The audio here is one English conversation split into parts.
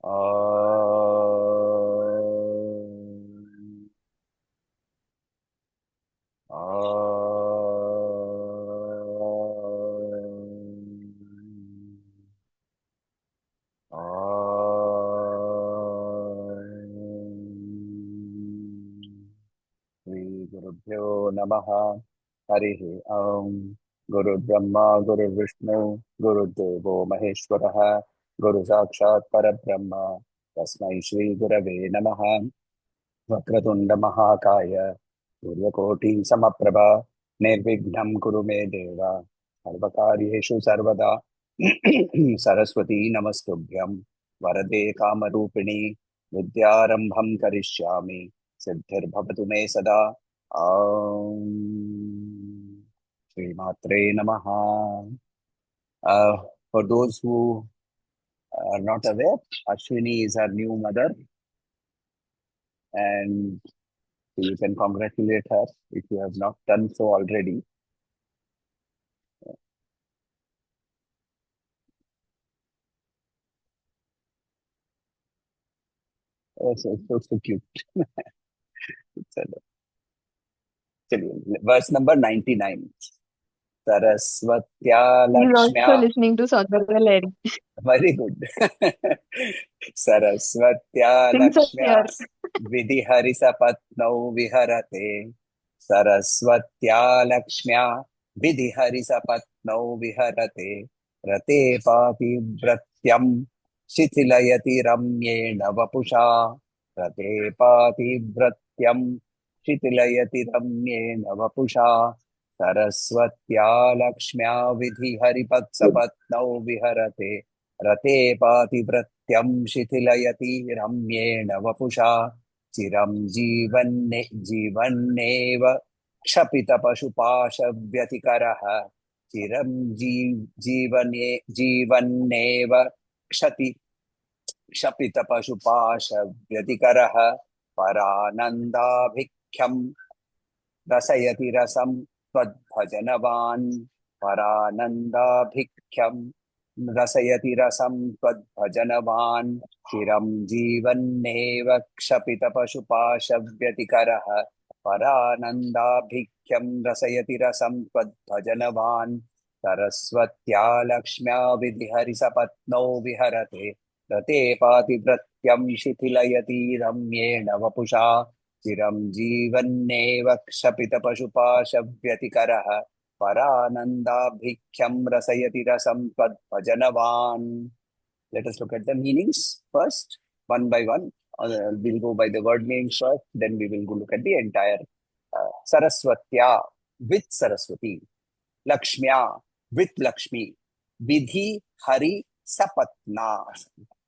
आ, आ, श्री गुरुभ्यो नमः। हरिः ओम्। गुरुर्ब्रह्मा गुरुर्विष्णु गुरुर्देवो महेश्वरः, गुरु साक्षात् परब्रह्म, तस्मै श्री गुरवे नमः। वक्रतुंड महाकाय सूर्यकोटि समप्रभा, निर्विघ्नं कुरु मे देव सर्वकार्येषु सर्वदा। सरस्वती नमस्तुभ्यं वरदे कामरूपिणी, विद्यारंभं करिष्यामि सिद्धिर्भवतु मे सदा। ॐ श्रीमात्रे नमः। For those who are not aware, Ashwini is our new mother, and you can congratulate her if you have not done so already. Oh, so cute. चलो, चलिए वर्स नंबर 99। सरस्वत्या He's लक्ष्म्या। also listening to Saudara Lady. Very good. सरस्वत्या Since लक्ष्म्या year. विधिहरिसपत्नौ विहरते। सरस्वत्या लक्ष्म्या विधिहरिसपत्नौ विहरते। रते पातिव्रत्यं शिथिलयति रम्येण वपुषा। रते पातिव्रत्यं शिथिलयति रम्येण वपुषा। सरस्वत्या लक्ष्म्या विधिहरिपत्सपत्नौ विहरते। रते पातिव्रत्यं शिथिलयति रम्येण वपुषा। चिरं जीवन्नेव क्षपितपशुपाशव्यतिकरः। चिरं जीवन्नेव क्षति क्षपितपशुपाशव्यतिकरः। परानन्दाभिख्यं रसयति रसं त्वद्भजनवान्। परानन्दाभिख्यं रसयति रसं त्वद्भजनवान्। चिरं जीवन्नेव क्षपितपशुपाशव्यतिकरः। परानन्दाभिख्यं रसयति रसं त्वद्भजनवान्। सरस्वत्या लक्ष्म्या विधिहरिसपत्नौ विहरते। रते पातिव्रत्यं शिथिलयति रम्येण वपुषा। चिरं जीवन्नेव क्षपितपशुपाशव्यतिकरः। परानन्दाभिख्यं रसयति रसं त्वद्भजनवान्. Let us look at the meanings first, one by one. We'll go by the word meanings first, then we will go look at the entire. Saraswatya, with Saraswati. Lakshmya, with Lakshmi. Vidhi, Hari, Sapatna.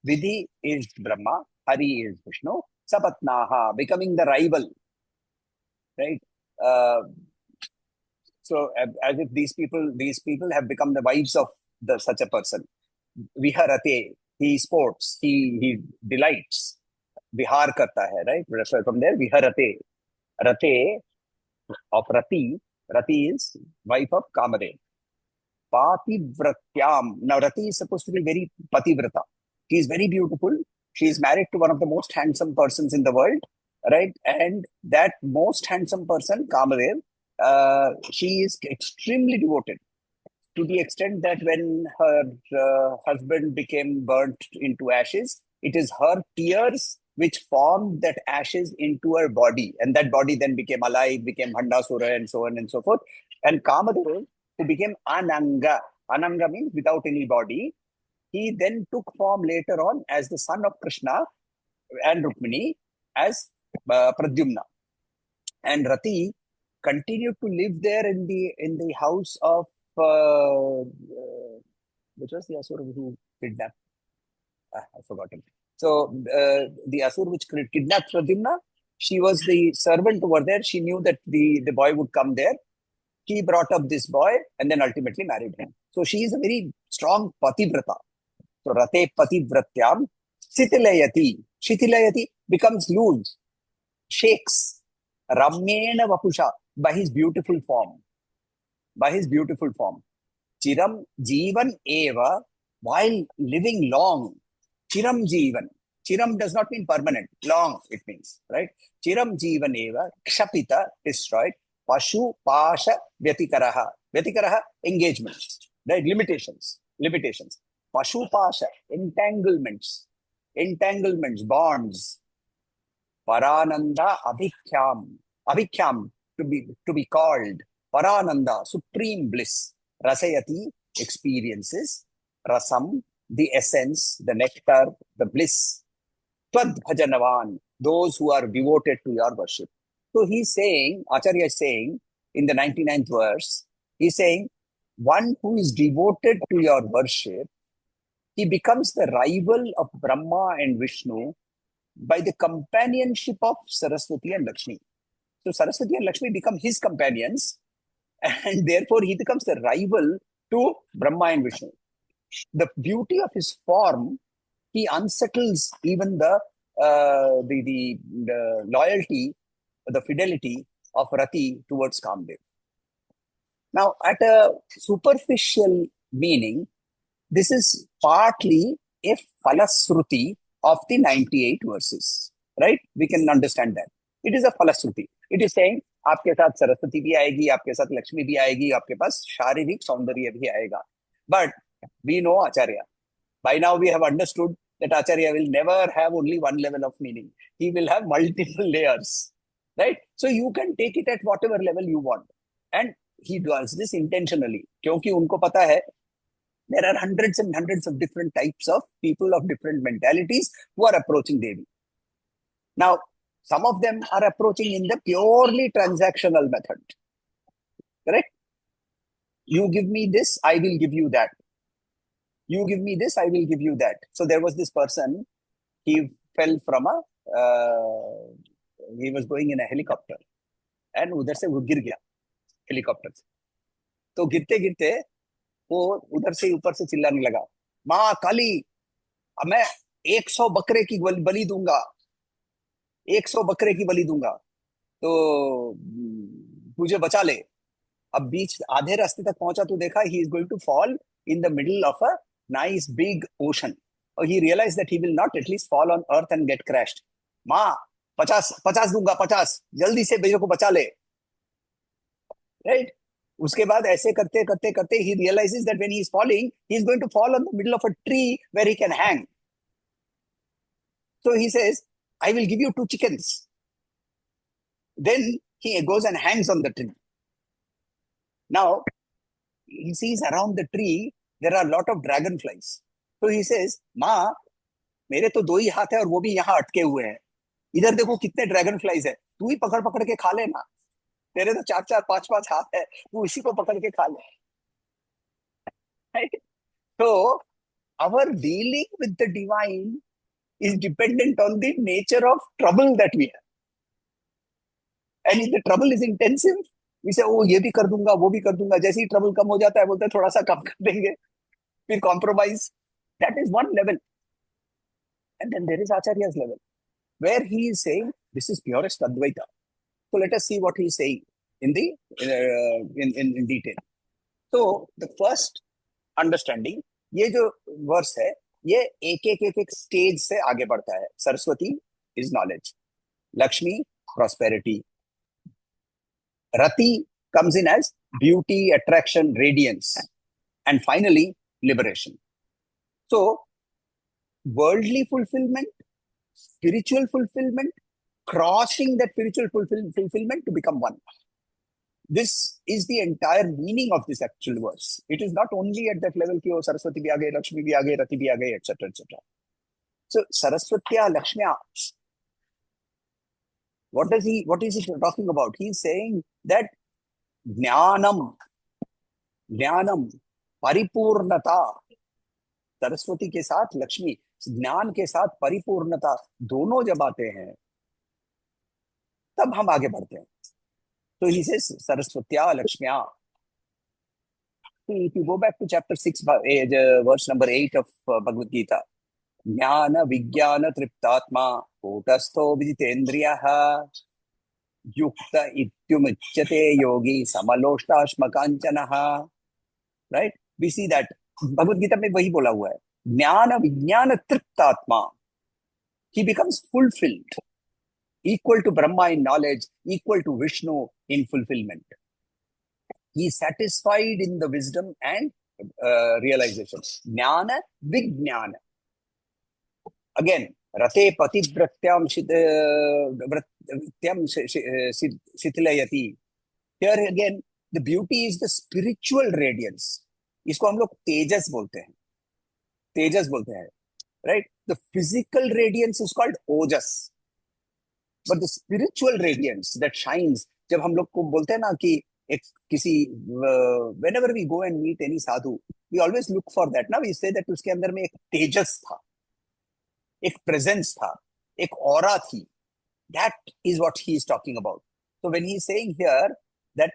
Vidhi is Brahma, Hari is Vishnu. Sapatnaha, becoming the rival, right? Uh, so as if these people have become the wives of such a person. Viharate, he sports, he delights. Vihar karta hai, right? From there, Viharate. Rate of Rati. Rati is wife of Kamadev. Pativratyam. Now, Rati is supposed to be very pativrata. She is very beautiful. She is married to one of the most handsome persons in the world, right? And that most handsome person, Kamadev, she is extremely devoted, to the extent that when her husband became burnt into ashes, it is her tears which formed that ashes into her body. And that body then became alive, became Handasura, and so on and so forth. And Kamadeva, who became Ananga, Ananga means without any body, he then took form later on as the son of Krishna and Rukmini as Pradyumna. And Rati continued to live there in the house of which was the Asura who kidnapped. I forgot him. So the Asura which kidnapped Pradyumna, she was the servant over there. She knew that the boy would come there. She brought up this boy and then ultimately married him. So she is a very strong pativrata. So rate pativratyam sitilayati. Shitilayati becomes loose, shakes. Ramyena vapusha, by his beautiful form. By his beautiful form. Chiram Jeevan Eva, while living long. Chiram Jeevan. Chiram does not mean permanent, long it means, right? Chiram Jivaneva, Kshapita, destroyed, Pashu, Pasha, Vyatikaraha. Vyatikaraha, engagements, right? Limitations. Pashu, Pasha, entanglements, bonds. Parananda, Abhikhyam, to be called. Parananda, supreme bliss. Rasayati, experiences. Rasam, the essence, the nectar, the bliss. Tvad bhajanavan, those who are devoted to your worship. So he's saying, Acharya is saying in the 99th verse, he's saying, one who is devoted to your worship, he becomes the rival of Brahma and Vishnu by the companionship of Saraswati and Lakshmi. So Saraswati and Lakshmi become his companions, and therefore he becomes the rival to Brahma and Vishnu. The beauty of his form, he unsettles even the loyalty, the fidelity of Rati towards Kamdev. Now, at a superficial meaning, this is partly a falasruti of the 98 verses, right? We can understand that. It is a falasruti. It is saying, आपके साथ सरस्वती भी आएगी, आपके साथ लक्ष्मी भी आएगी, आपके पास शारीरिक सौंदर्य भी आएगा. But we know Acharya. By now we have understood that Acharya will never have only one level of meaning. He will have multiple layers, right? So you can take it at whatever level you want. And he does this intentionally. क्योंकि उनको पता है there are hundreds and hundreds of different types of people of different mentalities who are approaching Devi. Now, some of them are approaching in the purely transactional method. Correct? You give me this, I will give you that. You give me this, I will give you that. So there was this person, he fell from he was going in a helicopter. And उधर से वो गिर गया helicopter से. तो गिरते गिरते वो उधर से ऊपर से चिल्लाने लगा, माँ काली, मैं 100 बकरे की बलि दूंगा, 100 बकरे की बलि दूंगा, तो तुझे बचा ले. अब बीच आधे रास्ते तक पहुंचा तो देखा he is going to fall in the middle of a nice big ocean. Or he realized that he will not at least fall on earth and get crashed. माँ 50 दूंगा, 50, जल्दी से मेरे को बचा ले. Right? उसके बाद ऐसे करते करते करते he realizes that when he is falling, he is going to fall on the middle of a tree where he can hang. So he says, I will give you 2 chickens. Then he goes and hangs on the tree. Now, he sees around the tree, there are a lot of dragonflies. So he says, माँ, मेरे तो 2 ही हाथ है और वो भी यहाँ अटके हुए हैं. इधर देखो कितने ड्रैगनफ्लाइज है, तू ही पकड़ पकड़ के खा लेना. तेरे तो 4 5 हाथ है, तू इसी को पकड़ के खा ले. Right? So, our dealing with the divine is dependent on the nature of trouble that we have. And if the trouble is intensive, we say, oh, ये भी कर दूंगा, वो भी कर दूंगा. जैसे ही trouble कम हो जाता है, बोलते हैं थोड़ा सा कम कर देंगे, फिर compromise. That is one level. And then there is Acharya's level, where he is saying, this is purest Advaita. So let us see what he is saying in detail. So the first understanding, ये जो verse है, ये एक stage से आगे बढ़ता है. Saraswati is knowledge. Lakshmi, prosperity. Rati comes in as beauty, attraction, radiance. And finally, liberation. So, worldly fulfillment, spiritual fulfillment, crossing that spiritual fulfillment to become one. This is the entire meaning of this actual verse. It is not only at that level कि Saraswati भी आ गई, Lakshmi भी आ गई, Rati भी आ गई, etc., etc. So Saraswatya, Lakshmya, what is he talking about? He is saying that Jnanam, Paripurnata, Saraswati के साथ लक्ष्मी, ज्ञान के साथ परिपूर्णता, दोनों जब आते हैं तब हम आगे बढ़ते हैं. So he says Saraswatya Lakshmya. If you go back to chapter 6, verse number 8 of Bhagavad Gita, Jnana Vijnana Triptatma Kutastho Viditendriyaha Yukta Ityumichyate Yogi Samaloshtasmakanchanaha. Right? We see that Bhagavad Gita में वही बोला हुआ है, ज्ञान विज्ञान तृप्त आत्मा. he becomes fulfilled, equal to Brahma in knowledge, equal to Vishnu in fulfillment. He is satisfied in the wisdom and realization. Jnana, Vijnana. Again, Rate Pativratyam Shithilayati. Here again, the beauty is the spiritual radiance. इसको हम लोग तेजस बोलते हैं. तेजस बोलते हैं, right? The physical radiance is called ojas. But the spiritual radiance that shines, जब हम लोग को बोलते हैं ना कि एक किसी whenever we go and meet any sadhu, we always look for that. Now we say that उसके अंदर में एक तेजस था, एक presence था, एक aura थी. That is what he is talking about. So when he is saying here that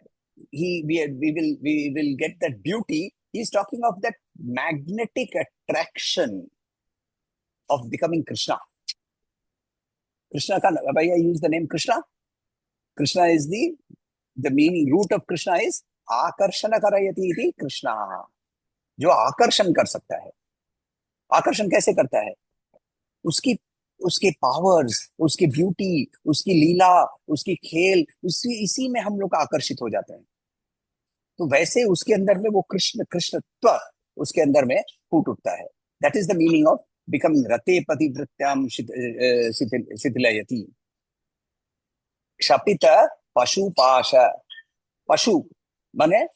we will get that beauty, he is talking of that magnetic attraction of becoming Krishna. Krishna ka, why I use the name Krishna? Krishna is the meaning, root of Krishna is आकर्षण करयति इति कृष्णा, जो आकर्षण कर सकता है. आकर्षण कैसे करता है? उसके पावर्स, उसकी ब्यूटी, उसकी लीला, उसकी खेल, इसी में हम लोग आकर्षित हो जाते हैं. तो वैसे उसके अंदर में वो कृष्णत्व उसके अंदर में फूट उठता है. That is the meaning of becoming रते पतिवृत्याम शिथिलयति. क्षपित पशुपाश. पशु माने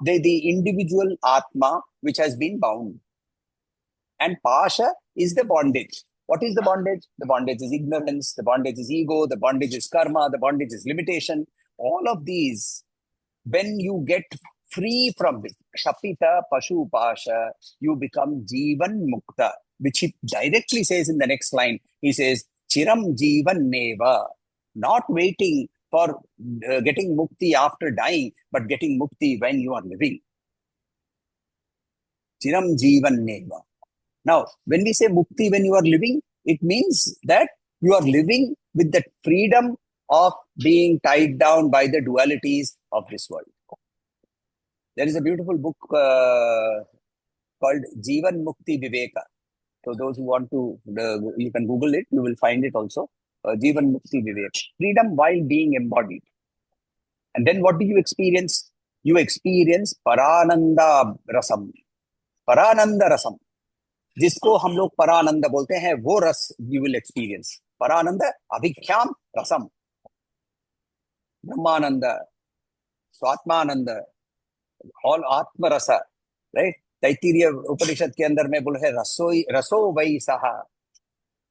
the individual atma which has been bound, and pasha is the bondage. What is the bondage? The bondage is ignorance, the bondage is ego, the bondage is karma, the bondage is limitation. All of these, when you get free from this, Shapita Pashu Pasha, you become Jivan Mukta, which he directly says in the next line. He says, Chiram Jivan Neva, not waiting for getting mukti after dying, but getting mukti when you are living. Chiram Jivan Neva. Now, when we say mukti when you are living, it means that you are living with the freedom of being tied down by the dualities of this world. There is a beautiful book called Jivan Mukti Viveka. So those who want to, you can Google it, you will find it also. Jivan Mukti Viveka. Freedom while being embodied. And then what do you experience? You experience Parananda Rasam. Parananda Rasam. जिसको हम लोग परानंद बोलते हैं, वो रस you will experience. परानंद, अभिख्याम rasam. Brahmanand, Swatmananda, all आत्मरस, right? Taittiriya उपनिषद के अंदर में बोले है रसो वै सहा.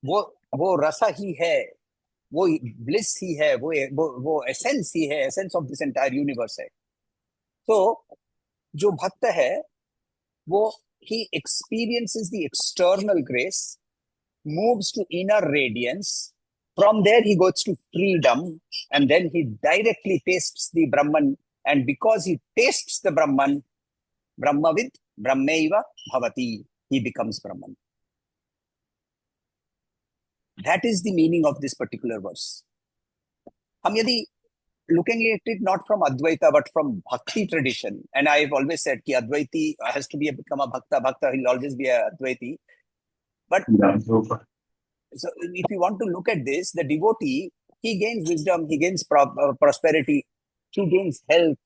वो रस ही है, वो ब्लिस ही है, वो एसेंस ही है, essence of this entire universe है. तो जो भक्त है वो he experiences the external grace, moves to inner radiance. From there, he goes to freedom, and then he directly tastes the Brahman. And because he tastes the Brahman, Brahmavid, Brahmaiva Bhavati, he becomes Brahman. That is the meaning of this particular verse. हम यदि looking at it not from Advaita but from Bhakti tradition, and I've always said that Advaiti has to become a Bhakta. Bhakta will always be a Advaiti. But so if you want to look at this, the devotee, he gains wisdom, he gains prosperity, he gains health,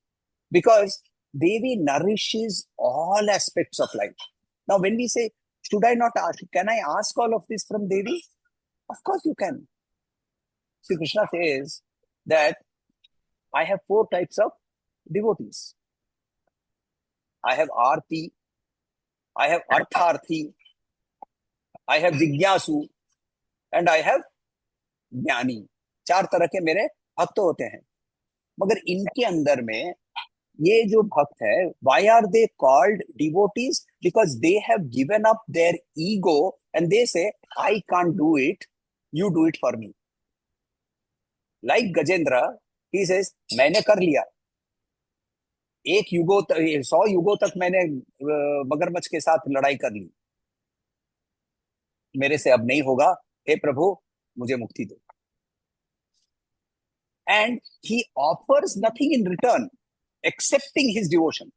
because Devi nourishes all aspects of life. Now, when we say, should I not ask, can I ask all of this from Devi? Of course you can. Sri Krishna says that I have 4 types of devotees. I have Arti, I have Artharthi, I have Jigyasu, and I have Jnani. 4 तरह के मेरे भक्त होते हैं. मगर इनके अंदर में ये जो भक्त है, why are they called devotees? Because they have given up their ego and they say, I can't do it, you do it for me. Like Gajendra, he says, मैंने कर लिया. 100 युगों तक मैंने मगरमच्छ के साथ लड़ाई कर ली. मेरे से अब नहीं होगा. हे प्रभु, मुझे मुक्ति दो. And he offers nothing in return, accepting his devotion.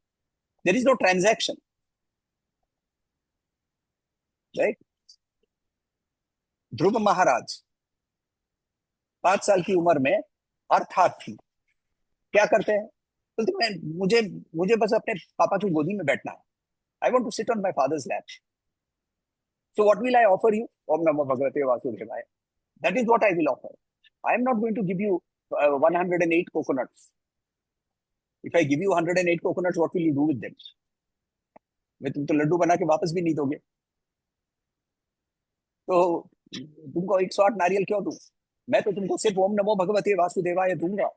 There is no transaction. Right? ध्रुव महाराज 5 साल की उम्र में अर्थार्थी क्या करते हैं? बोलते मैं मुझे मुझे बस अपने पापा की गोदी में बैठना है। I want to sit on my father's lap. So what will I offer you? ओम नमो भगवते वासुदेवाय। That is what I will offer. I am not going to give you 108 coconuts. If I give you 108 coconuts, what will you do with them? मैं तुम तो लड्डू बना के वापस भी नहीं दोगे। तो तुमको 108 नारियल क्यों दूं? मैं तो तुमको सिर्फ ओम नमो भगवते वासुदेवाय दूंगा,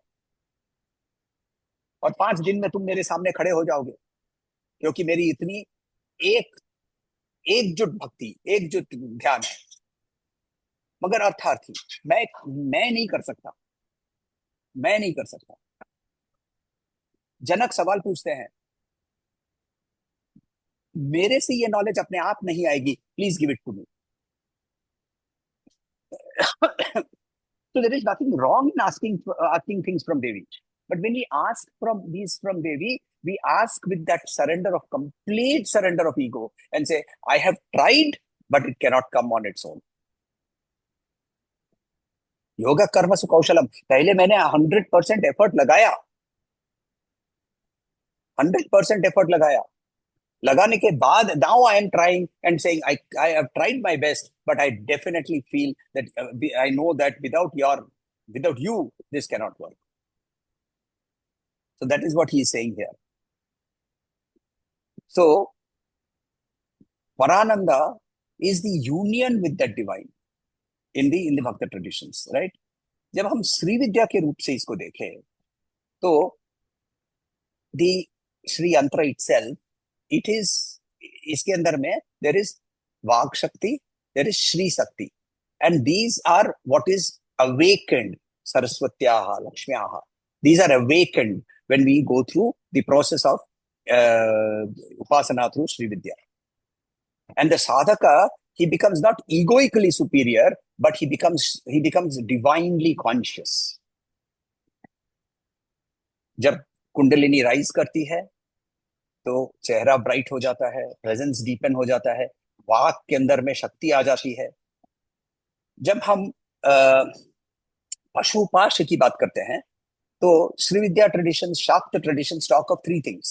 और 5 दिन में तुम मेरे सामने खड़े हो जाओगे, क्योंकि मेरी इतनी एक एकजुट भक्ति, एकजुट ध्यान है। मगर अर्थार्थी मैं नहीं कर सकता, मैं नहीं कर सकता। जनक सवाल पूछते हैं, मेरे से ये नॉलेज अपने आप नहीं आएगी, please give it to me. So there is nothing wrong in asking things from Devi. But when we ask from these from Devi, we ask with that surrender of complete surrender of ego and say, I have tried, but it cannot come on its own. Yoga कर्म सु कौशलम, पहले मैंने 100% effort लगाया, 100% effort लगाया, लगाने के बाद now I am trying and saying I have tried my best, but I definitely feel that I know that without you this cannot work. So that is what he is saying here. So Parananda is the union with that divine in the Bhakta traditions, right? जब हम श्री विद्या के रूप से इसको देखें, तो the Shri यंत्र itself, it is, इसके अंदर में there is वाग शक्ति, there is Shri Shakti, and these are what is awakened, Saraswatyaha, Lakshmyaha. These are awakened when we go through the process of upasana through Sri Vidya. And the sadhaka, he becomes not egoically superior, but he becomes divinely conscious. जब kundalini rise करती है तो चेहरा bright हो जाता है, presence deepen हो जाता है, वाक के अंदर में शक्ति आ जाती है। जब हम पशुपाश की बात करते हैं, तो श्री विद्या ट्रेडिशन, शाक्त ट्रेडिशन टॉक ऑफ 3 things: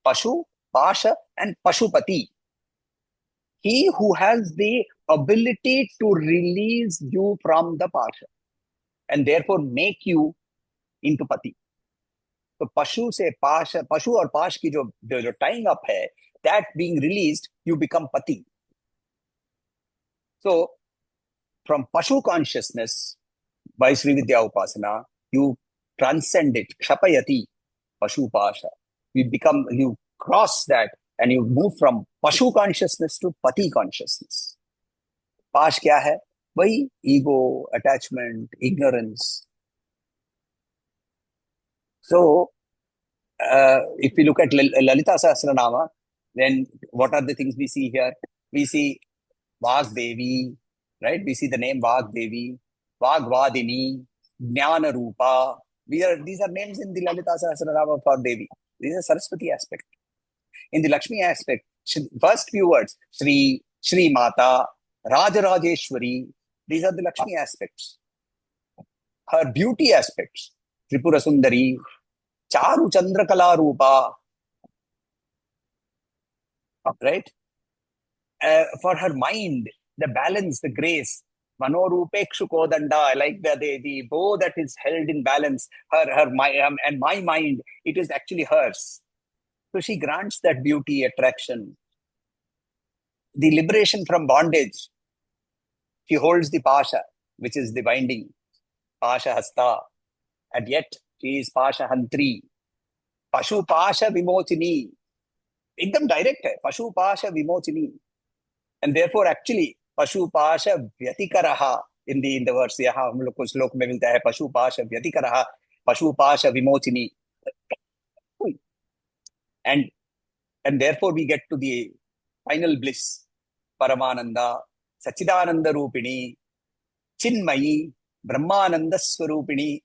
पशु, पाश and Pashupati. He who has the ability to release you from the pasha and therefore make you into pati. तो पशु से पाश, पशु और पाश की जो टाइंग अप है, that being released, you become pati. So from pashu consciousness, by Sri Vidya Upasana, you transcend it, kshapayati pashu pasha. You cross that and you move from pashu consciousness to pati consciousness. पाश क्या है? वही ego, attachment, ignorance. So if we look at Lalita Sahasranama, then what are the things we see here? We see Vagdevi, right? We see the name Vagdevi, Vagvadini, Jnana Rupa. These are names in the Lalita Sahasranama for Devi. These are Saraswati aspect. In the Lakshmi aspect, first few words, Sri, Sri Mata, Rajarajeshwari, these are the Lakshmi aspects. Her beauty aspects, Tripura Sundari, Charu Chandrakala Rupa, right? For her mind, the balance, the grace, Manorupekshu Kodanda, I like the bow that is held in balance, and my mind, it is actually hers. So she grants that beauty, attraction, the liberation from bondage. She holds the Pasha, which is the binding, Pasha Hasta, and yet she is Pasha Hantri. Pashu Pasha Vimochini. एकदम direct है, पशु पाश विमोचनी. And therefore actually पशु पाश व्यतिकरः in the words, यहाँ हम लोग को श्लोक में मिलता है पशु पाश व्यतिकरः, पशु पाश विमोचनी. And therefore we get to the final bliss, परमानंदा, सच्चिदानंद रूपिणी, चिन्मयी, ब्रह्मानंद स्वरूपिणी.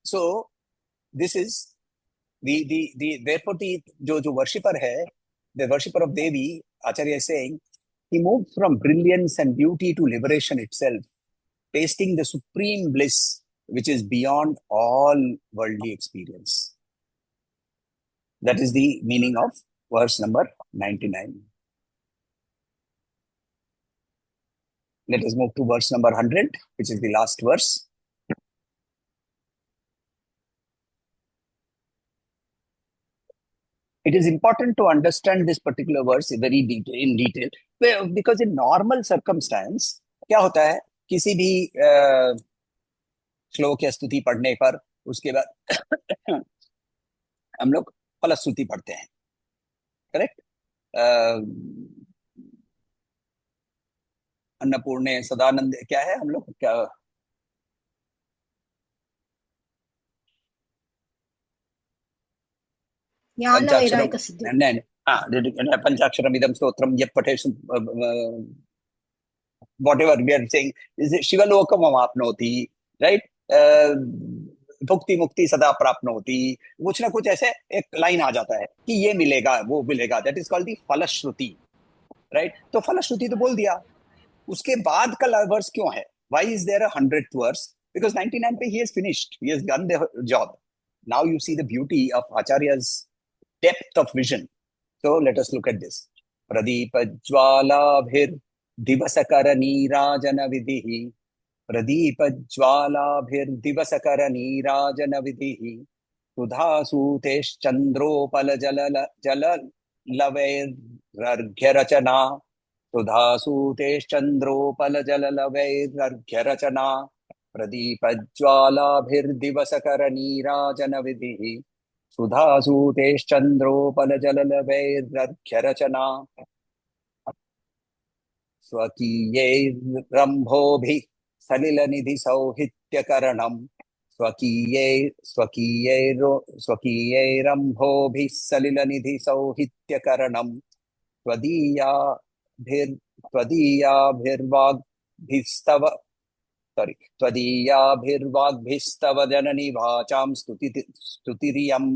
So this is the therefore the जो worshipper है, the worshipper of Devi, Acharya is saying, he moved from brilliance and beauty to liberation itself, tasting the supreme bliss which is beyond all worldly experience. That is the meaning of verse number 99. Let us move to verse number 100, which is the last verse. It is important to understand this particular verse very in detail, because in normal circumstance क्या होता है, किसी भी श्लोक या स्तुति पढ़ने पर उसके बाद हम लोग फलश्रुति पढ़ते हैं, करेक्ट? अन्नपूर्णे सदानंद क्या है हम लोग क्या, पंचाक्षरम इदम स्तोत्रम यत् पठेषु whatever we are saying is शिवलोकम अवाप्नोति, राइट? भुक्ति मुक्ति सदा प्राप्नोति, कुछ ना कुछ ऐसे एक लाइन आ जाता है कि ये मिलेगा वो मिलेगा, दैट इज कॉल्ड दी फलश्रुति, राइट? तो फलश्रुति तो बोल दिया, उसके बाद का वर्स क्यों है? Why is there a 100th verse? Because 99 पे he has finished, he has done the job. Now you see the beauty of आचार्य's depth of vision. So let us look at this. Pradeep Jwalabhir Divasakara Nirajana Vidhi. Pradeep Jwalabhir Divasakara Nirajana Vidhi. Sudha Sutesh Chandropala Jala Laver Rarghyarachana. Sudha Sutesh Chandropala Jala Laver Rarghyarachana. Pradeep Jwalabhir Divasakara Nirajana Vidhi. सुधासूतेश्चन्द्रोपलजललवैरर्घ्यरचना. स्वकीयैरम्भोभिः सलिलनिधिसौहित्यकरणम्. स्वकीयैरम्भोभिः सलिलनिधिसौहित्यकरणम्. त्वदीयाभिर्वाग्भिस्तव त्वदीयाभिर्वाग्भिस्तव जननि वाचां स्तुतिरियम्.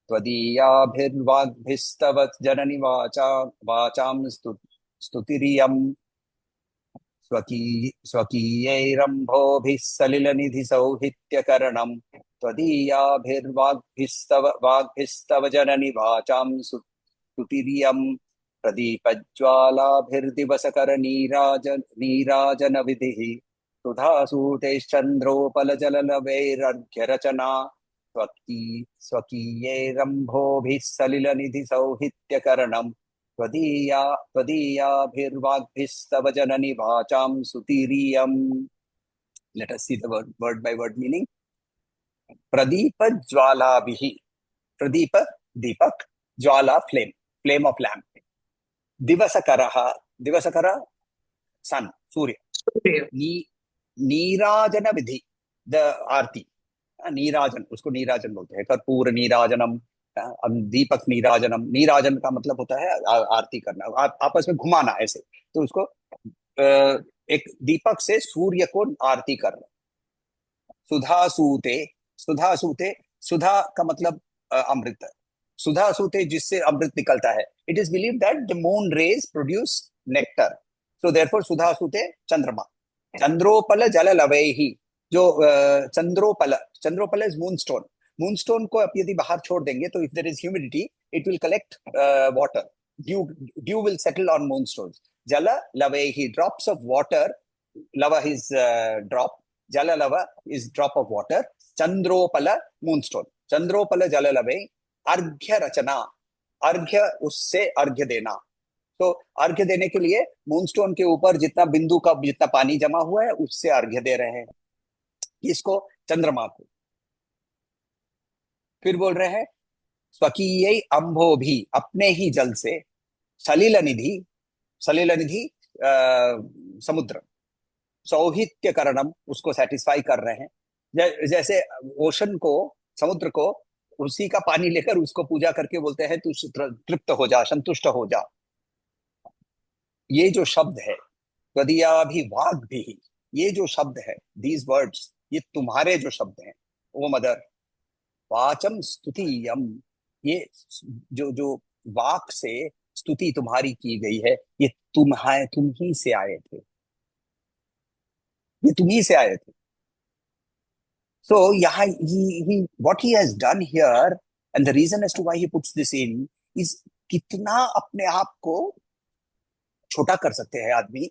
त्वदीयाभिर्वाग्भिस्तव जननि वाचां स्तुतिरियम्. स्वकीयैरम्भोभिः सलिलनिधिसौहित्यकरणम्. त्वदीयाभिर्वाग्भिस्तव जननि वाचां स्तुतिरियम्. प्रदीपज्वालाभिर्दिवसकर नीराजनविधिः. सुधासूतेश्चन्द्रोपलजललवैरर्घ्यरचना. स्वकीयैरम्भोभिः सलिलनिधिसौहित्यकरणम्. त्वदीयाभिर्वाग्भिस्तव जननि वाचां सुतिरियम्. Let us see the word by word meaning. Pradeepa Jwalabhihi. Pradeepa, Deepak. Jwala, flame. Flame of lamp. Divasakaraha. Divasakara, sun, Surya. नीराजन विधि, the aarti. नीराजन, उसको नीराजन बोलते हैं. कर्पूर नीराजनम, दीपक नीराजनम. नीराजन का मतलब होता है आरती करना, आपस में घुमाना ऐसे. तो उसको एक दीपक से सूर्य को आरती करना. सुधासूते. सुधासूते, सुधा का मतलब अमृत. सुधासूते जिससे अमृत निकलता है. It is believe that the moon rays produce nectar. So therefore सुधासूते चंद्रमा. चंद्रोपल जल लवैहि, जो चंद्रोपल, चंद्रोपल इज मूनस्टोन. मूनस्टोन को आप यदि बाहर छोड़ देंगे तो if there is humidity it will collect water. Dew will settle on moonstones. जल लवैहि, ड्रॉप्स ऑफ वाटर. लव इज ड्रॉप, जल लव इज ड्रॉप ऑफ वाटर. चंद्रोपल मूनस्टोन. चंद्रोपल जल लवै. अर्घ्य रचना, अर्घ्य उससे अर्घ्य देना. तो अर्घ्य देने के लिए मूनस्टोन के ऊपर जितना बिंदु का जितना पानी जमा हुआ है उससे अर्घ्य दे रहे हैं. इसको चंद्रमा को. फिर बोल रहे हैं स्वकीय अंभो भी, अपने ही जल से. सलिल निधि, सलिल निधि समुद्र. सौहित्य करणम, उसको सेटिस्फाई कर रहे हैं. जैसे ओशन को, समुद्र को उसी का पानी लेकर उसको पूजा करके बोलते हैं तू तृप्त हो जा, संतुष्ट हो जा. ये जो शब्द है त्वदीयाभिवाग्भिः, ये जो शब्द है, दीज वर्ड्स, ये तुम्हारे जो शब्द हैं. ओ मदर, वाचम स्तुतियम, ये जो जो वाक से स्तुति तुम्हारी की गई है, ये तुम ही से आए थे, ये तुम ही से आए थे। So yeah, what he has done here, and the reason as to why he puts this in is कितना अपने आप को छोटा कर सकते हैं आदमी,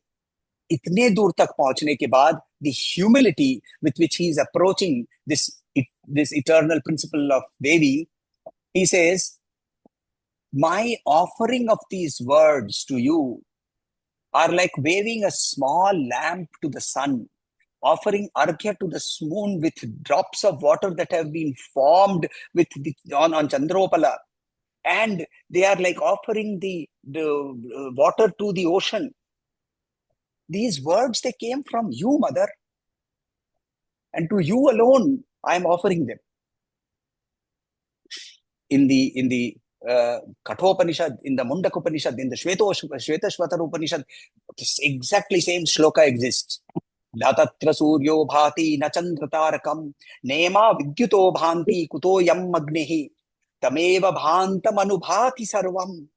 इतने दूर तक पहुंचने के बाद the humility with which he is approaching this eternal principle of Devi. He says, my offering of these words to you are like waving a small lamp to the sun, offering arghya to the moon with drops of water that have been formed on Chandropala. And they are like offering the water to the ocean. These words, they came from you, mother. And to you alone, I am offering them. In the Kathopanishad, in the Mundak Upanishad, in the Shvetashvatar Upanishad, this exactly same shloka exists. Latatra suryo bhati na chandratarakam nema vidyuto bhanti kuto yam agnihi tameva bhantam anubhati sarvam.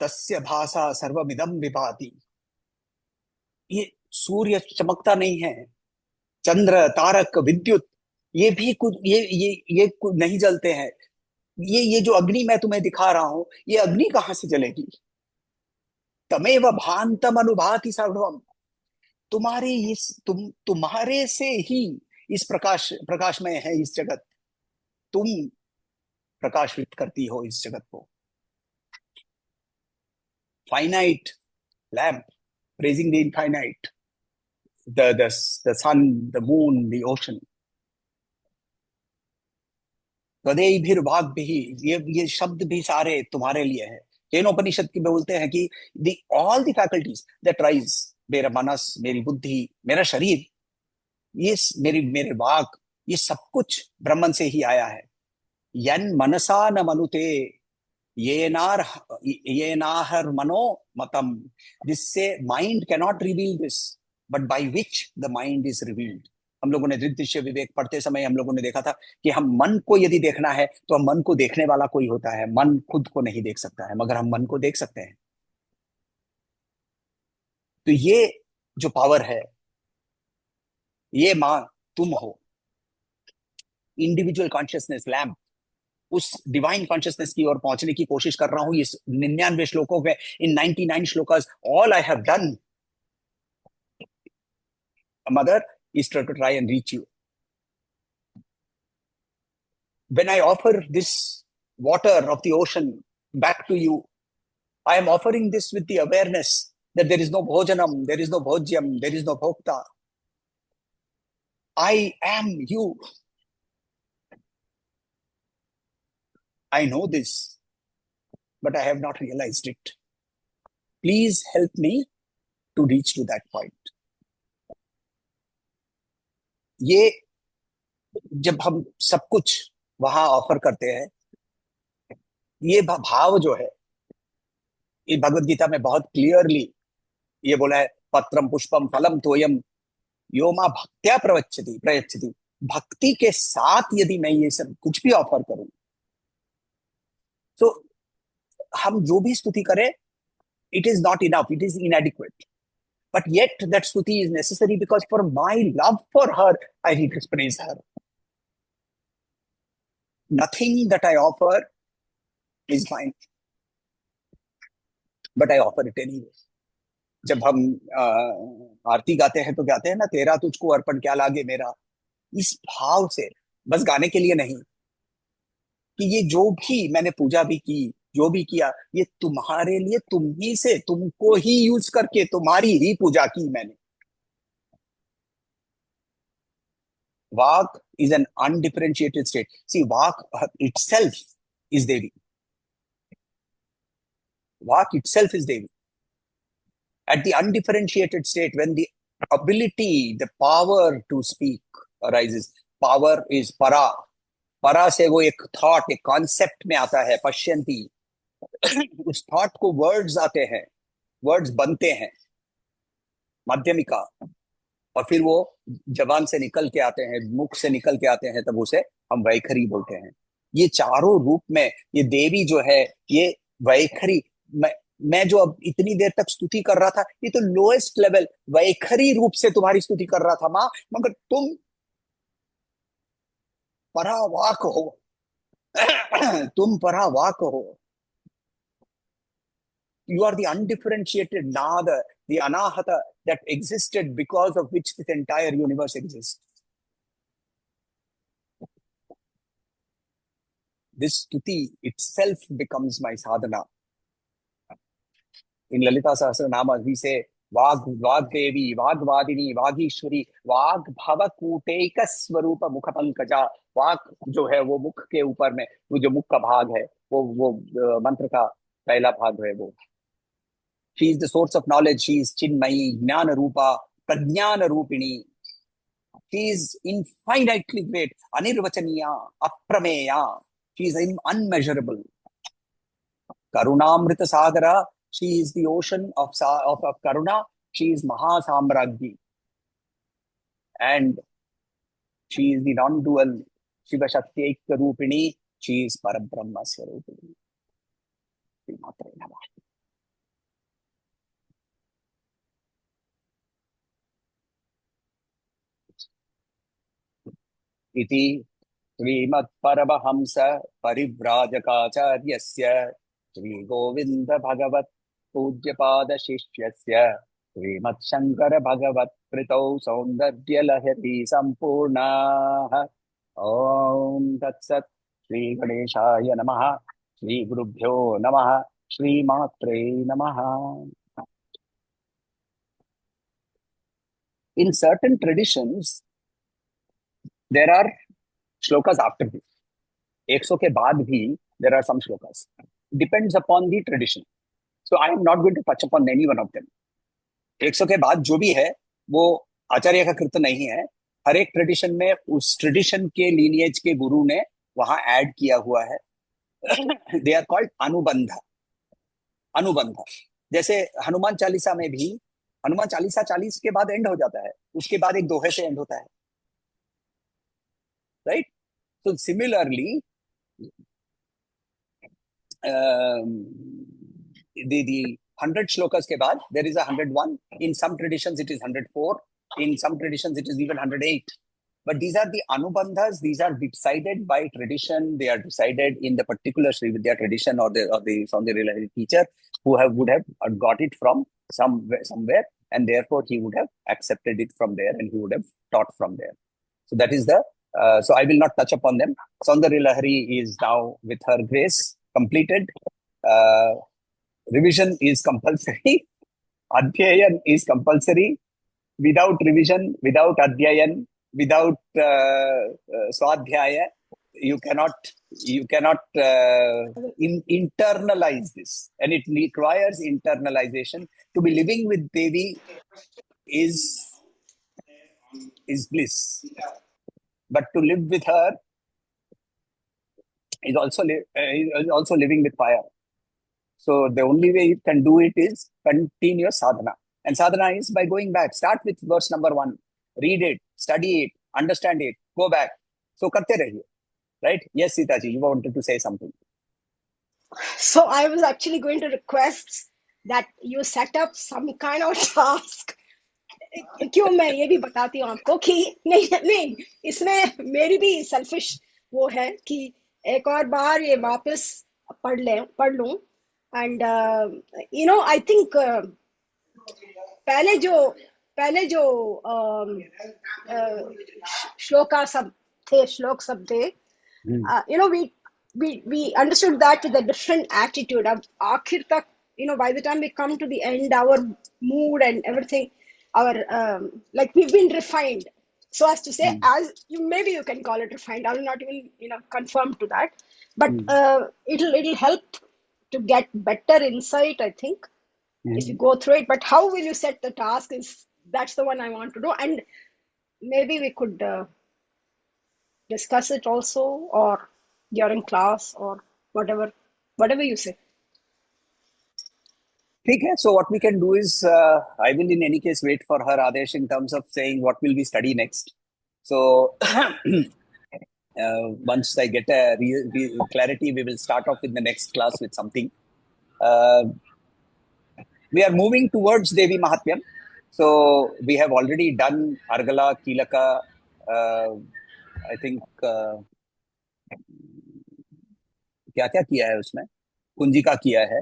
तस्य भाषा सर्वमिदं विभाति। ये सूर्य चमकता नहीं है, चंद्र, तारक, विद्युत, ये भी कुछ ये कुछ नहीं जलते हैं। ये जो अग्नि मैं तुम्हें दिखा रहा हूं, ये अग्नि कहां से जलेगी? तमेव भांतम अनुभाति सर्वम, तुम्हारे से ही इस प्रकाशमय है इस जगत, तुम प्रकाशित करती हो इस जगत को। Finite lamp praising the infinite, the sun, the moon, the ocean. तदेभिर्वाग् भी, ये शब्द भी सारे तुम्हारे लिए है। केनोपनिषद की बोलते हैं कि all the faculties that rise, मेरा मनस, मेरी बुद्धि, मेरा शरीर, ये मेरे वाक, ये सब कुछ ब्रह्मन से ही आया है। यन मनसा न मनुते ये नाहर मनो मतम, जिससे mind cannot reveal this, but by which the mind is revealed. हम लोगों ने दृश्य विवेक पढ़ते समय हम लोगों ने देखा था कि हम मन को यदि देखना है तो हम मन को देखने वाला कोई होता है, मन खुद को नहीं देख सकता है, मगर हम मन को देख सकते हैं। तो ये जो पावर है, ये मां तुम हो, इंडिविजुअल कॉन्शियसनेस लैम्प, उस डिवाइन कॉन्शियसनेस की ओर पहुंचने की कोशिश कर रहा हूं इस 99 श्लोकों में। इन 99 shlokas, all I have done, mother, is to try and reach you. When I offer this water of the ocean back to you, I am offering this with the awareness that there is no bhojanam, there is no bhojyam, there is no bhokta. I am you. I know this, but I have not realized it. Please help me to reach to that point. ये जब हम सब कुछ वहां offer करते हैं, ये भाव जो है, ये भगवत गीता में बहुत क्लियरली ये बोला है, पत्रम पुष्पम फलम तोयम यो मां भक्त्या प्रयच्छति। भक्ति के साथ यदि मैं ये सब कुछ भी ऑफर करूं, तो हम जो भी स्तुति करें, it is not enough, it is inadequate. But yet that stuti is necessary because for my love for her, I need to praise her. Nothing that I offer is mine, but I offer it anyway. जब हम आरती गाते हैं तो गाते हैं ना, तेरा तुझको अर्पण क्या लागे मेरा, इस भाव से, बस गाने के लिए नहीं, कि ये जो भी मैंने पूजा भी की, जो भी किया, ये तुम्हारे लिए, तुम ही से, तुमको ही यूज करके तुम्हारी ही पूजा की मैंने। Vak is an undifferentiated state. See, Vak itself is Devi. Vak itself is Devi. At the undifferentiated state, when the ability, the power to speak arises, power is para. para से वो एक thought, एक concept में आता है, पश्यंती। उस thought को words आते हैं, वर्ड्स बनते हैं, माध्यमिका, और फिर वो जबान से निकल के आते हैं, मुख से निकल के आते हैं, तब उसे हम वैखरी बोलते हैं। ये चारों रूप में ये देवी जो है, ये वैखरी, मैं जो अब इतनी देर तक स्तुति कर रहा था, ये तो लोएस्ट लेवल वैखरी रूप से तुम्हारी स्तुति कर रहा था माँ, मगर तुम परावाक हो। तुम परावाक हो। You are the undifferentiated Nada, the Anahata that existed because of which this entire universe exists. This stuti itself becomes my sadhana. In Lalita Sahasranama, we say Vag Devi, Vag Vadini, Vagishwari, Vag Bhava Kuteika Swarupa Mukhapankaja. वाक जो है वो मुख के ऊपर में, वो जो मुख का भाग है, वो मंत्र का पहला भाग है वो। She is the source of knowledge. She is Chinmayi, Jnana Rupa, Prajnana Rupini. She is infinitely great, Anirvachaniya, Aprameya. She is unmeasurable. Karunamrita Sagara. She is the ocean of Karuna. She is Mahasamragyi. And she is the non-dual Shiva Shakti Ekta Rupini. She is Parabrahma Swarupini. इति श्रीमत्परमहंस परिव्राजकाचार्यस्य श्री गोविंद भगवत पूज्यपाद शिष्यस्य श्रीमत्शंकर भगवत प्रीतौ सौंदर्य लहरी संपूर्ण। ओम तत्सत्। श्री गणेशाय नमः। श्री गुरुभ्यो नमः। श्री मात्रे नमः। In certain traditions, there are shlokas after this. 100 के बाद भी there are some shlokas. Depends upon the tradition. So I am not going to touch upon any one of them. 100 के बाद जो भी है वो आचार्य का कृत नहीं है। हर एक ट्रेडिशन में उस ट्रेडिशन के लीनिएज के गुरु ने वहां ऐड किया हुआ है। दे आर कॉल्ड अनुबंध। अनुबंध जैसे हनुमान चालीसा में भी, हनुमान चालीसा 40 के बाद एंड हो जाता है, उसके बाद एक दोहे से एंड होता है, right? So similarly, the 100 shlokas ke baad, there is a 101. In some traditions, it is 104. In some traditions, it is even 108. But these are the anubandhas. These are decided by tradition. They are decided in the particular Sri Vidya tradition or the Soundarya teacher who would have got it from somewhere, and therefore he would have accepted it from there and he would have taught from there. So that is the. So I will not touch upon them. Soundarya Lahari is now, with her grace, completed. Revision is compulsory. Adhyayan is compulsory. Without revision, without adhyayan, without swadhyaya, you cannot internalize this, and it requires internalization. To be living with Devi is bliss, but to live with her is also living with fire. So the only way you can do it is continuous sadhana. And sadhana is by going back. Start with verse number 1. Read it, study it, understand it, go back. So karte rahiye. Right? Yes, Sita ji, you wanted to say something. So I was actually going to request that you set up some kind of task. क्यों मैं ये भी बताती हूँ आपको कि नहीं इसमें मेरी भी सेल्फिश वो है कि एक और बार ये वापस पढ़ लूं एंड आई थिंक पहले जो श्लोक सब थे we understood that with a different attitude. अब आखिर तक by the time we come to the end, our mood and everything, our like we've been refined, so as to say, as maybe you can call it refined. I will not even confirm to that, but it'll help to get better insight, I think, if you go through it. But how will you set the task that's the one I want to do, and maybe we could discuss it also, or during class, or whatever you say. ठीक है. So what we can do is, I will in any case wait for her Adesh in terms of saying what will we study next. So once I get a clarity, we will start off in the next class with something. We are moving towards Devi Mahatmyam. So we have already done Argala, Kilaka, I think क्या क्या किया है उसमें. कुंजिका किया है,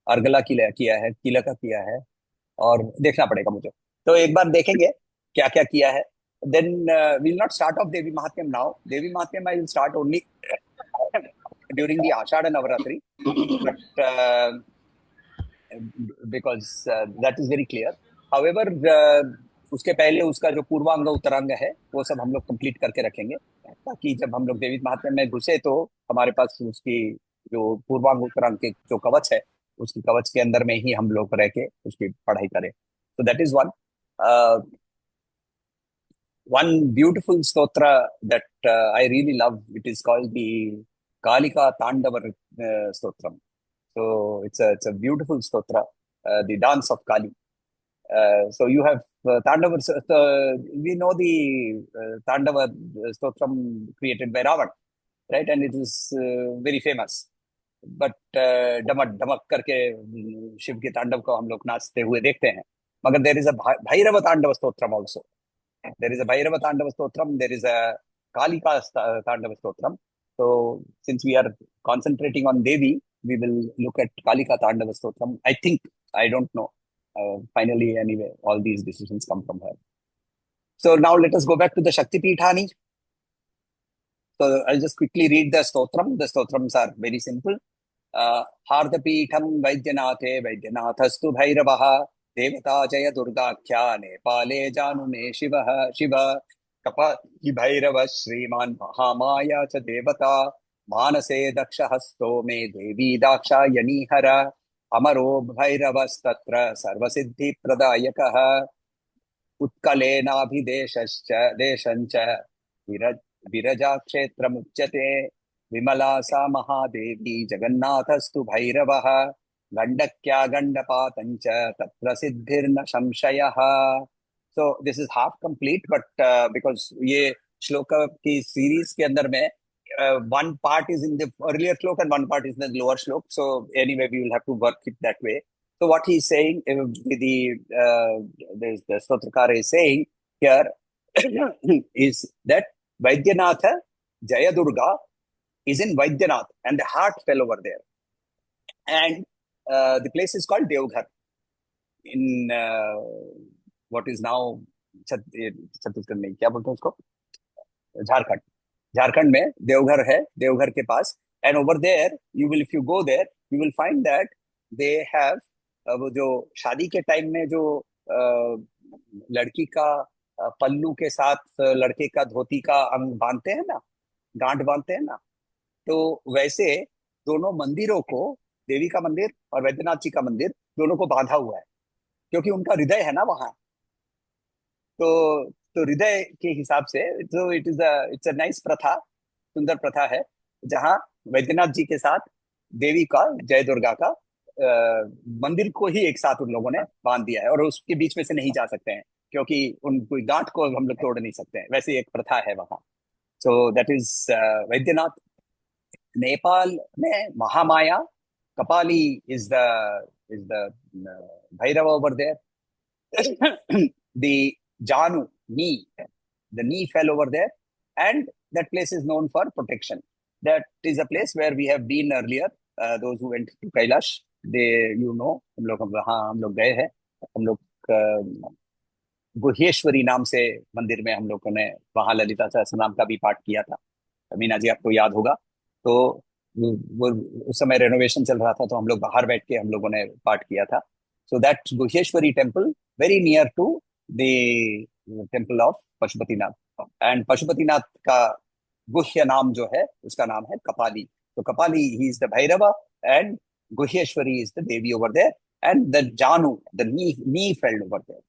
अर्गला किया है, कीलका किया है, और देखना पड़ेगा मुझे. तो एक बार देखेंगे क्या क्या किया है. Then we'll not start off Devi Mahatmyam now. Devi Mahatmyam I will start only during the Ashada Navaratri, but because that is very clear. However, उसके पहले उसका जो पूर्वांग उत्तरांग है वो सब हम लोग कंप्लीट करके रखेंगे, ताकि जब हम लोग देवी महात्म्य में घुसे तो हमारे पास उसकी जो पूर्वांग उत्तरांग के जो कवच है, उसकी कवच के अंदर में ही हम लोग रह के उसकी पढ़ाई करें. So that is one beautiful stotra that I really love. It is called the Kalika Tandava Stotram. So it's a beautiful stotra, the dance of Kali. So you have Tandava. We know the Tandava Stotram created by Ravan, right? And it is very famous. But डमक डमक करके शिव के तांडव को हम लोग नाचते हुए देखते हैं. मगर there is a Bhairava Tandava Stotram also. There is a Bhairava Tandava Stotram. There is a Kalika Tandava Stotram. So since we are concentrating on Devi, we will look at Kalika Tandava Stotram. I think, I don't know. Finally, anyway, all these decisions come from her. So now let us go back to the Shakti Peethani. So I'll just quickly read the stotram. The stotrams are very simple. Hardapitham Vaidyanathe Vaidyanathasthu Bhairavaha Devata Jaya Durgakya Nepale Janume Shiva Kapati Bhairava Sriman Mahamaya Cha Devata Manase Daksha Hasto Me Devi Daksha Yanihara Amaro Bhairavastatra Sarvasiddhi Pradayakaha Utkalenabhideshascha Deshancha Viraja Kshetramuchyate Vimala Sa Mahadevi Jagannathasthu Bhairavaha Gandakya Gandapatancha Tatra Siddhirna Shamshayaha. So this is half complete, but because ये श्लोका की series के अंदर में one part is in the earlier slok and one part is in the lower slok. So anyway, we will have to work it that way. So what he's saying, the Stotrakara is saying here is that Vaidyanatha Jaya Durga is in Vaidyanath, and the heart fell over there. And the place is called Devghar in what is now Chhattisgarh में क्या बोलते हैं उसको, झारखंड. झारखंड में देवघर है, देवघर के पास. And over there you will, if you go there, you will find that they have वो जो शादी के टाइम में जो लड़की का पल्लू के साथ लड़के का धोती का अंग बांधते हैं ना, गांठ बांधते हैं ना, तो वैसे दोनों मंदिरों को, देवी का मंदिर और वैद्यनाथ जी का मंदिर, दोनों को बांधा हुआ है, क्योंकि उनका हृदय है ना वहां. तो हृदय के हिसाब से, तो इट्स अ नाइस प्रथा, सुंदर प्रथा है, जहां वैद्यनाथ जी के साथ देवी का, जय दुर्गा का मंदिर को ही एक साथ उन लोगों ने बांध दिया है, और उसके बीच में से नहीं जा सकते हैं, क्योंकि उन कोई गांठ को हम लोग तोड़ नहीं सकते हैं. वैसे एक प्रथा है वहां. So that is Vaidyanath. Nepal में Mahamaya, Kapali is the Bhairav over there. the Janu, knee, the knee fell over there, and that place is known for protection. That is a place where we have been earlier. Those who went to Kailash, they, you know, हम लोग गए हैं. हम लोग गुहेश्वरी नाम से मंदिर में हम लोगों ने वहां ललिता सहस्त्रनाम का भी पाठ किया था. मीना जी, आपको याद होगा. तो वो उस समय रेनोवेशन चल रहा था, तो हम लोग बाहर बैठ के हम लोगों ने पाठ किया था. So that Guhyeshwari temple, very near to the temple of Pashupatinath. And Pashupatinath का गुह्य नाम जो है, उसका नाम है कपाली. So Kapali, he is the Bhairava, and Guhyeshwari is the Devi over there, and the Janu, the knee fell over there.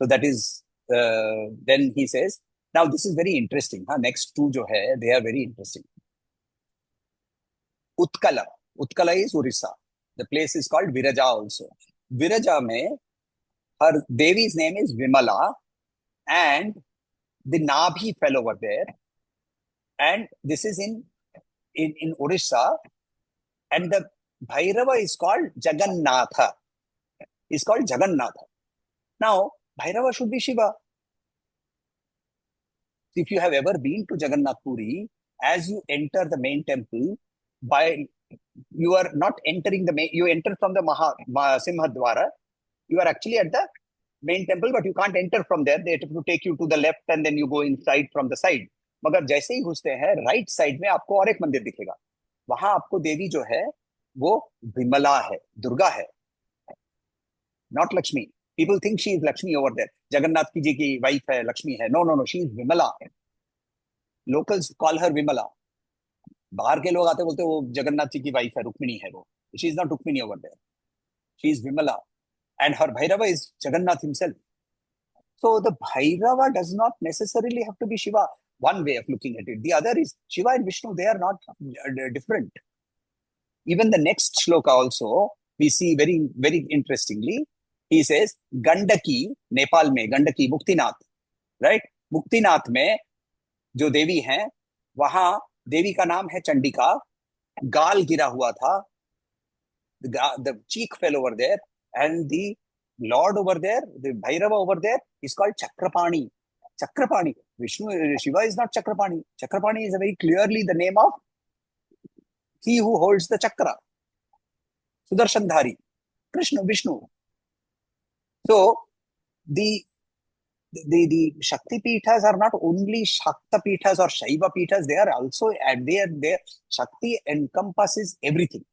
So that is, then he says, now this is very interesting. Next two जो है, they are very interesting. Utkala. Utkala is Orissa. The place is called Viraja also. Viraja mein, her Devi's name is Vimala, and the Nabhi fell over there, and this is in Orissa, and the Bhairava is called Jagannatha. Is called Jagannatha. Now, Bhairava should be Shiva. If you have ever been to Jagannath Puri, as you enter the main temple, by you are not entering the main, you enter from the Simhadwara. You are actually at the main temple, but you can't enter from there. They have to take you to the left and then you go inside from the side. मगर जैसे ही घुसते हैं right side में आपको और एक मंदिर दिखेगा. वहां आपको देवी जो है वो विमला है, दुर्गा है, not Lakshmi. People think she is Lakshmi over there. Jagannath ji की wife है, लक्ष्मी है. No, no, no. She is Vimala. Locals call her Vimala. बाहर के लोग आते बोलते वो जगन्नाथ जी की वाइफ है, रुक्मिणी है वो. She is not Rukmini over there. She is Vimala. And her Bhairava is Jagannath himself. So the Bhairava does not necessarily have to be Shiva. One way of looking at it. The other is Shiva and Vishnu, they are not different. Even the next shloka also, we see very, very interestingly, he says, Gandaki, Nepal में, Gandaki, Muktinath, right? Muktinath में जो देवी हैं, वहां देवी का नाम है चंडिका. गाल गिरा हुआ था. The cheek fell over there, and the Lord over there, the Bhairava over there, is called Chakrapani. Chakrapani. Shiva is not Chakrapani. Chakrapani is very clearly the name of he who holds the chakra. Sudarshandhari. Krishna, Vishnu. So, the Shakti Pithas are not only Shakta Pithas or Shaiva Pithas, they are also, and their Shakti encompasses everything.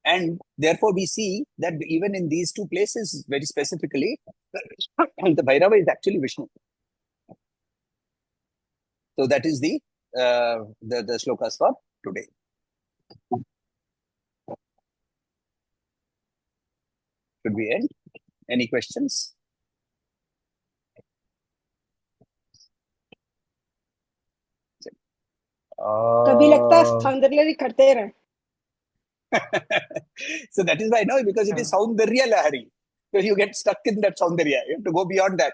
And therefore, we see that even in these two places, very specifically, the Bhairava is actually Vishnu. So that is the shlokas for today. Should we end? Any questions? कभी लगता है सौंदर्य करते रहे. So that is why now, because it is Saundarya Lahari. So you get stuck in that Saundarya. You have to go beyond that.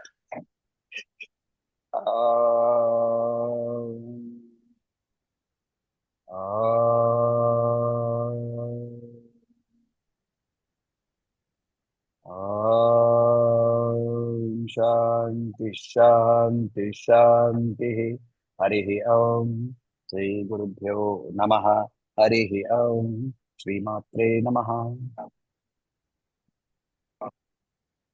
Shanti, Shanti, Shanti. Harihi Om. Sri Gurubhyo Namaha. Harihi Om. Sri Matre Namaha.